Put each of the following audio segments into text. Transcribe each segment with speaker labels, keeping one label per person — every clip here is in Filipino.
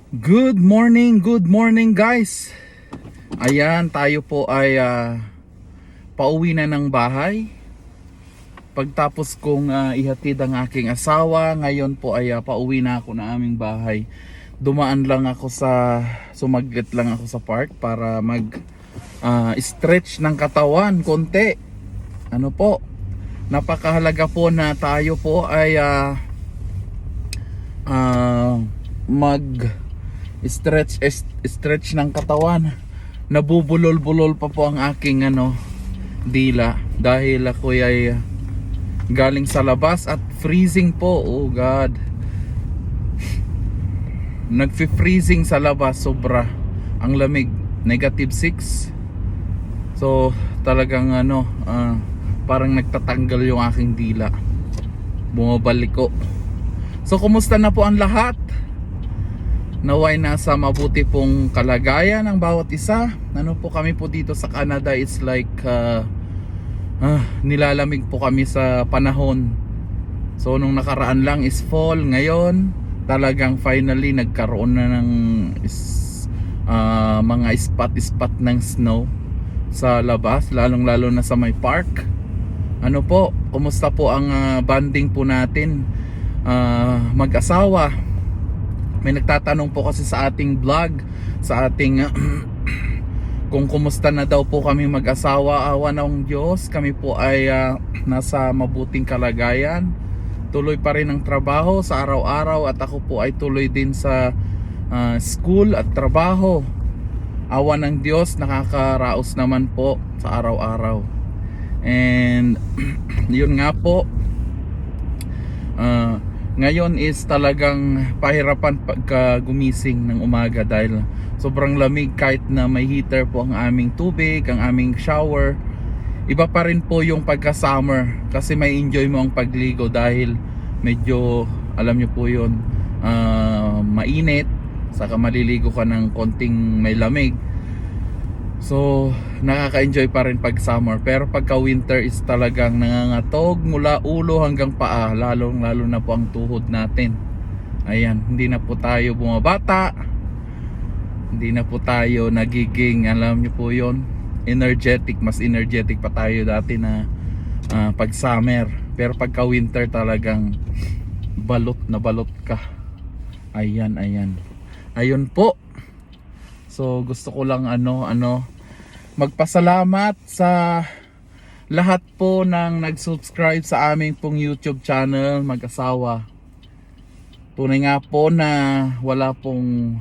Speaker 1: Good morning guys. Ayan, tayo po ay pauwi na ng bahay. Pagtapos kong ihatid ang aking asawa, ngayon po ay pauwi na ako na aming bahay. Dumaan lang ako sumaglit lang ako sa park para stretch ng katawan konti. Ano po, napakahalaga po na tayo po ay stretch ng katawan. Nabubulol-bulol pa po ang aking dila dahil ako ay galing sa labas at freezing po. Oh God, nagfi-freezing sa labas, sobra ang lamig, -6. So talagang parang nagtatanggal yung aking dila, bumabalik ko. So kumusta na po ang lahat? Naway nasa mabuti pong kalagayan ng bawat isa. Ano po, kami po dito sa Canada, it's like nilalamig po kami sa panahon. So nung nakaraan lang is fall, ngayon talagang finally nagkaroon na ng mga spot ng snow sa labas, lalong lalo na sa may park. Ano po, kumusta po ang bonding po natin mag-asawa? May nagtatanong po kasi sa ating vlog, sa ating kung kumusta na daw po kami mag-asawa. Awa ng Diyos, kami po ay nasa mabuting kalagayan. Tuloy pa rin ang trabaho sa araw-araw at ako po ay tuloy din sa school at trabaho. Awa ng Diyos, nakakaraos naman po sa araw-araw. And yun nga po, ngayon is talagang pahirapan pagka gumising ng umaga dahil sobrang lamig. Kahit na may heater po ang aming tubig, ang aming shower, iba pa rin po yung pagka summer kasi may enjoy mo ang pagligo dahil medyo, alam nyo po yun, mainit, saka maliligo ka ng konting may lamig. So nakaka-enjoy pa rin pag summer, pero pagka winter is talagang nangangatog mula ulo hanggang paa, lalo na po ang tuhod natin. Ayan, hindi na po tayo bumabata, hindi na po tayo nagiging, alam nyo po yon, energetic. Mas energetic pa tayo dati na pag summer, pero pagka winter talagang balot na balot ka. Ayan ayun po. So gusto ko lang magpasalamat sa lahat po ng nag-subscribe sa aming pong YouTube channel, mag-asawa. Tunay nga po na wala pong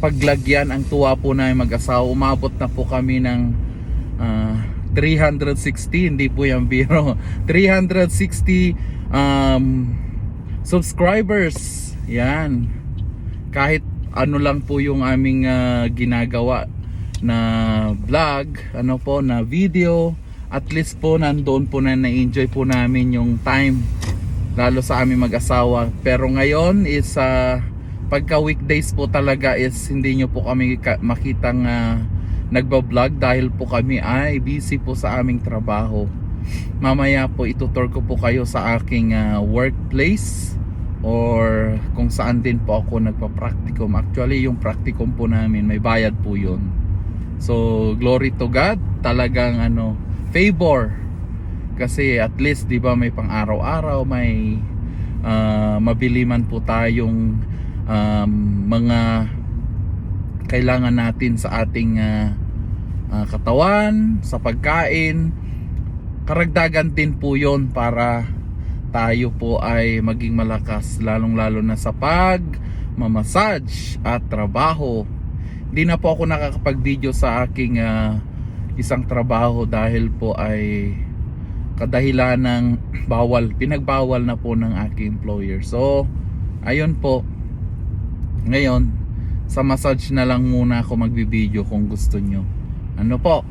Speaker 1: paglagyan ang tuwa po na mag-asawa. Umabot na po kami ng 360, hindi po yung biro, 360 subscribers. Yan, kahit ano lang po yung aming ginagawa na vlog, na video, at least po nandoon po na-enjoy po namin yung time, lalo sa aming mag-asawa. Pero ngayon is pagka weekdays po talaga is hindi nyo po kami makitang nagbablog dahil po kami ay busy po sa aming trabaho. Mamaya po itutur ko po kayo sa aking workplace or kung saan din po ako nagpa-practicum. Actually yung practicum po namin may bayad po yun. So glory to God, talagang favor. Kasi at least 'di ba may pang araw-araw, may mabili man po tayong mga kailangan natin sa ating katawan, sa pagkain. Karagdagan din po yon para tayo po ay maging malakas, lalong lalo na sa mamassage at trabaho. Hindi na po ako nakakapag-video sa aking isang trabaho dahil po ay kadahilan ng pinagbawal na po ng aking employer. So ayun po, ngayon sa massage na lang muna ako magbibideo kung gusto nyo. Ano po,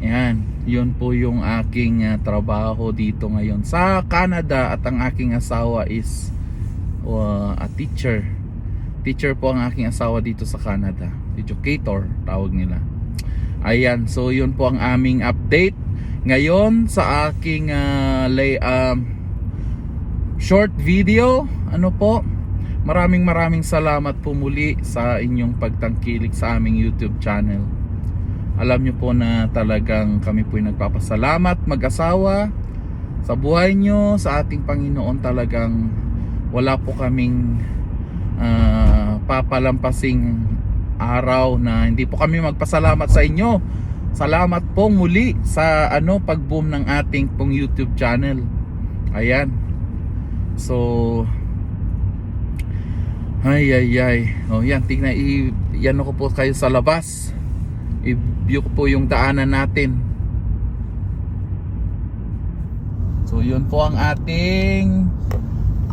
Speaker 1: yan, yun po yung aking trabaho dito ngayon sa Canada. At ang aking asawa is a teacher po ang aking asawa dito sa Canada. Educator tawag nila. Ayan, so yun po ang aming update ngayon sa aking short video. Ano po, maraming salamat po muli sa inyong pagtangkilik sa aming YouTube channel. Alam nyo po na talagang kami po nagpapasalamat mag-asawa sa buhay nyo, sa ating Panginoon. Talagang wala po kaming papalampasing araw na hindi po kami magpasalamat sa inyo. Salamat po muli sa pag-boom ng ating pong YouTube channel. Ayan. So ay. Oh, yan, tingnan, yan ko po kayo sa labas. I-view ko po yung daanan natin. So yun po ang ating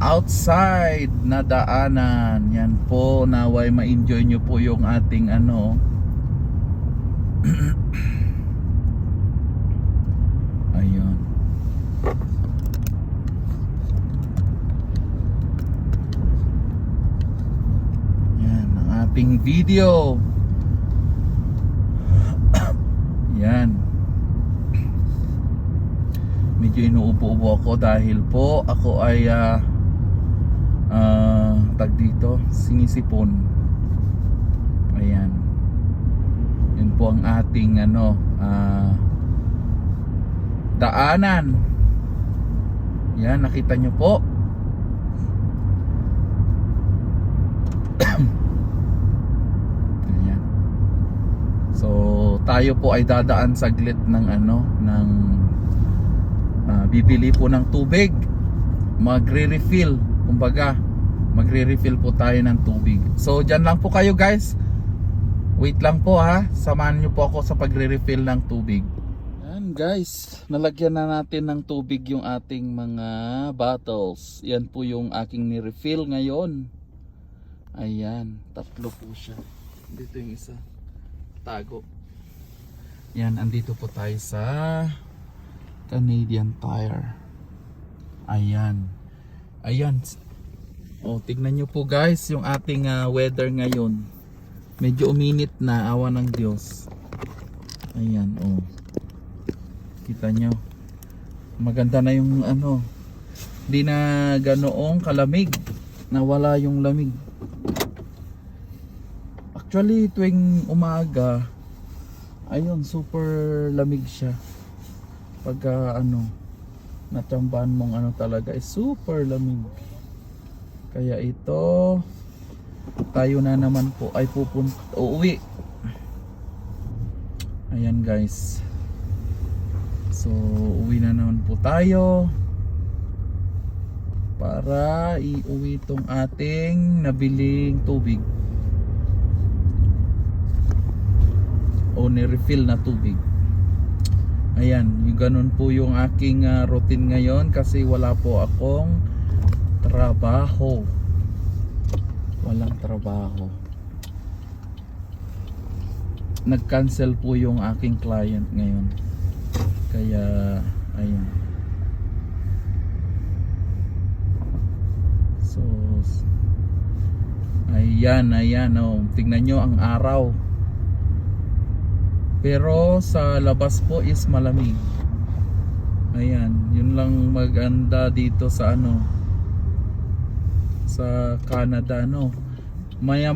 Speaker 1: outside na daanan. Yan po, naway ma-enjoy nyo po yung ating ayun. Yan ang ating video. Yan. Medyo inuubo-ubo ako dahil po ako ay tag dito, sinisipon. Ayan. Yun po ang ating daanan. Yan, nakita nyo po. Ayan. So tayo po ay dadaan saglit ng bibili po ng tubig. Magre-refill, kumbaga magre-refill po tayo ng tubig. So dyan lang po kayo guys. Wait lang po ha. Samahan nyo po ako sa pagre-refill ng tubig. Yan guys, nalagyan na natin ng tubig yung ating mga bottles. Yan po yung aking ni-refill ngayon. Ayan, 3 po siya. Dito yung isa, tago. Yan, andito po tayo sa Canadian Tire. Ayan. Ayan. O, tignan nyo po guys yung ating weather ngayon. Medyo uminit na, awa ng Diyos. Ayan, o. Kita nyo. Maganda na yung hindi na ganoong kalamig. Nawala yung lamig. Actually, tuwing umaga, ayun, super lamig siya. Pagka natsambahan mong talaga, is super lamig. Kaya ito, tayo na naman po ay uuwi. Ayan guys. So uwi na naman po tayo para iuwi itong ating nabiling tubig o ni-refill na tubig. Ayan, yung ganun po yung aking routine ngayon kasi wala po akong trabaho. Walang trabaho. Nag-cancel po yung aking client ngayon. Kaya ayun. So ayan, tingnan nyo ang araw. Pero sa labas po is malamig. Ayan, yun lang maganda dito sa sa Canada maya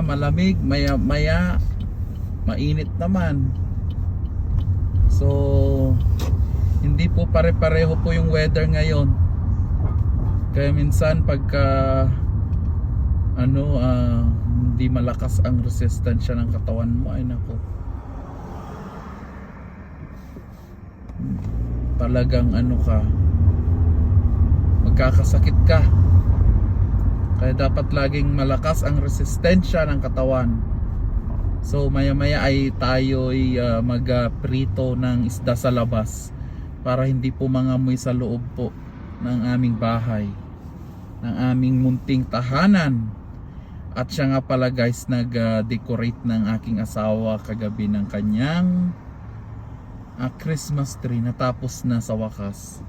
Speaker 1: malamig, maya mainit naman. So hindi po pare-pareho po yung weather ngayon. Kaya minsan pagka hindi malakas ang resistensya ng katawan mo, ay nako, talagang magkakasakit ka. Kaya dapat laging malakas ang resistensya ng katawan. So maya ay tayo ay magprito ng isda sa labas para hindi po mangamoy sa loob po ng aming bahay, ng aming munting tahanan. At siya nga pala guys, nag-decorate ng aking asawa kagabi ng kanyang Christmas tree. Natapos na sa wakas.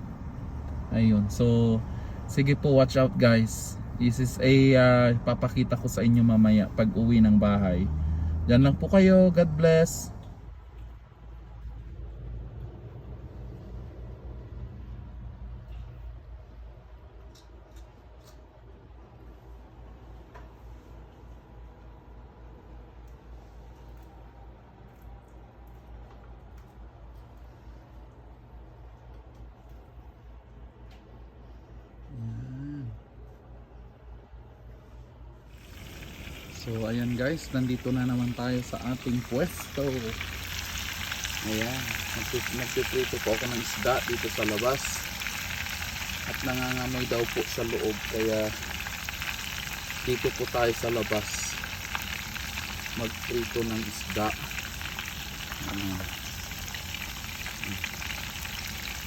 Speaker 1: Ayun, so sige po, watch out guys. This is a papakita ko sa inyo mamaya pag uwi ng bahay. Diyan lang po kayo. God bless. So ayan guys, nandito na naman tayo sa ating pwesto. Ayan, nagpiprito po ako ng isda dito sa labas. At nangangamoy daw po sa loob, kaya dito po tayo sa labas magprito ng isda.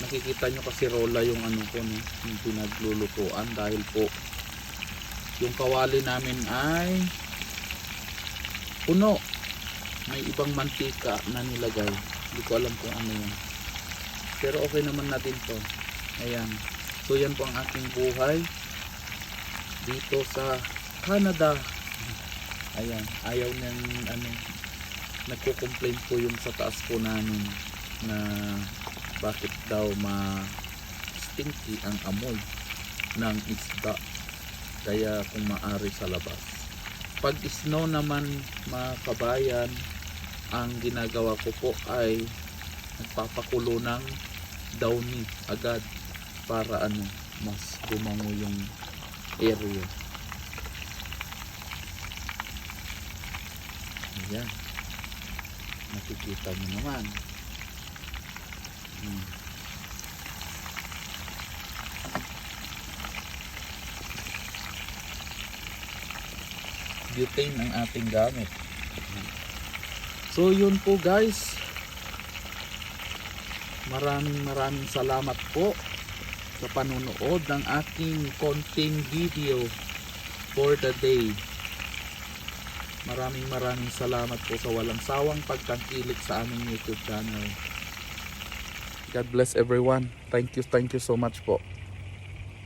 Speaker 1: Nakikita nyo kasi rola yung ano ko, no, yung pinaglulutuan dahil po yung kawali namin ay puno, may ibang mantika na nilagay, hindi ko alam kung ano yan, pero okay naman natin to. Ayan, so yan po ang aking buhay dito sa Canada. Ayan, ayaw niyang ano, nagko-complain po yung sa taas po namin na bakit daw ma-stinky ang amoy ng isda, kaya kung maari sa labas. Pag snow naman mga kabayan, ang ginagawa ko po ay nagpapakulo ng downy agad para ano, mas gumango yung area. Ayan, nakikita nyo naman. Butane ang ating gamit. So yun po guys, maraming salamat po sa panunood ng aking konting video for the day. Maraming salamat po sa walang sawang pagtangkilik sa aming YouTube channel. God bless everyone. Thank you so much po.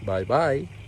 Speaker 1: Bye bye.